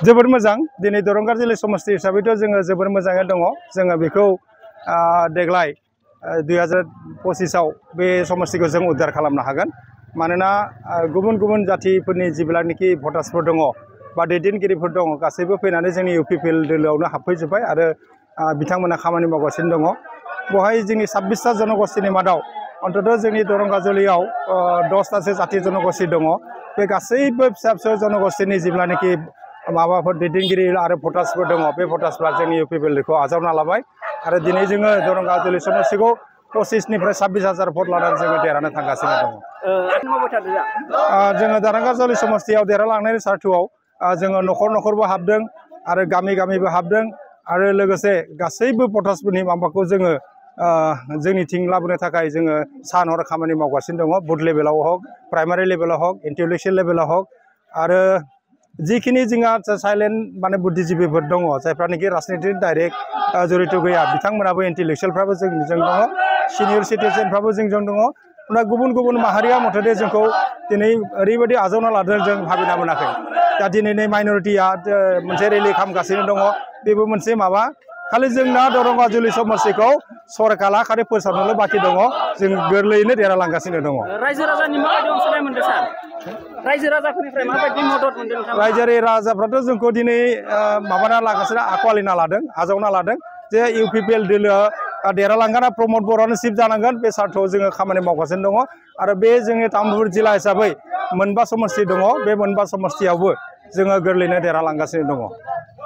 जोबोर मोजां दिनै दरंगार जिल्ला समष्टि हिसाबैथ' जोङो जोबोर मोजाङै दङ जोङो बेखौ देग्लाय 2025आव बे समष्टिखौ जों उद्धार खालामनो हागोन मानोना गुबुन गुबुन जातिफोरनि जिब्लानाखि भटार्सफोर दङ बा दैदेनगिरिफोर दङ गासैबो फैनानै जोंनि इउपिपिएल दोलोआवनो हाबफैजोब्बाय आरो बिथांमोना खामानि मावगासिनो दङ बेवहाय जोंनि 26टा जनगोष्ठीनि मादाव अन्ततः जोंनि दरंगाजुलियाव 10टासो जाति जनगोष्ठी दङ बे गासैबो फिसा फिसा जनगोष्ठीनि जिब्लानाखि माबाफोर दैदेनगिरि आरो भटार्सफोर दङ बे भटार्सफ्रा जोंनि इउपिपिएलखौ आजावना लाबाय आरो दिनै जोङो दरंगाजुलि समष्टिखौ 25निफ्राय 26,000 भट लानानै जोङो देरहानो थांगासिनो दङ जोङो दरंगाजुलि समष्टियाव देरहालांनायनि सार्थुआव जोङो न'खर न'खरबो हाबदों आरो गामि गामिबो हाबदों आरो लोगोसे गासैबो भटार्सफोरनि माबाखौ जोङो जोंनिथिं लाबोनो थाखाय जोङो सान हर खामानि मावगासिनो दङ बुथ लेभेलाव हक प्राइमारि लेभेलाव हक इन्टेलेक्चुवेल लेभेलाव हक आरो जिखिनि जोंहा साइलेन्ट माने बुद्धिजीबीफोर दङ जायफ्रानोखि राजनितिजों डाइरेक्ट जड़ित गैया बिथांमोनाबो इन्टेलेक्चुवेलफ्राबो जोंजों दङ सिनियर सिटिजेनफ्राबो जोंजों दङ दा गुबुन गुबुन माहारिया मथथे जोंखौ दिनै ओरैबायदि आजावना लादों जों भाबिना मोनाखै दा दिनैनि माइनरिटिया मोनसे रेलि खालामगासिनो दङ बेबो मोनसे माबा खालि जोंना दरंगाजुलि समष्टिखौ सरकारा खालि फोसाबनोल' बाखि दङ जों गोरलैयैनो देरहालांगासिनो दङ रायजो राजानि माबायदि अनसायनाय मोनदों सार रायजो राजाफोरनिफ्राय माबायदि मदद मोनदों नोंथाङा रायजोआरि राजाफ्राथ' जोंखौ दिनै माबाना लागासिनो आखुवालिना लादों आजावना लादों जे इउपिपिएल दोलोआ देरहालांगोन प्रमद बर'आनो चिफ जानांगोन बे सार्थआव जोङो खामानि मावगासिनो दङ आरो बे जोंनि तामुलपुर जिल्ला हिसाबै मोनबा समष्टि दङ बे मोनबा समष्टियावबो जोङो गोरलैयैनो देरहालांगासिनो दङ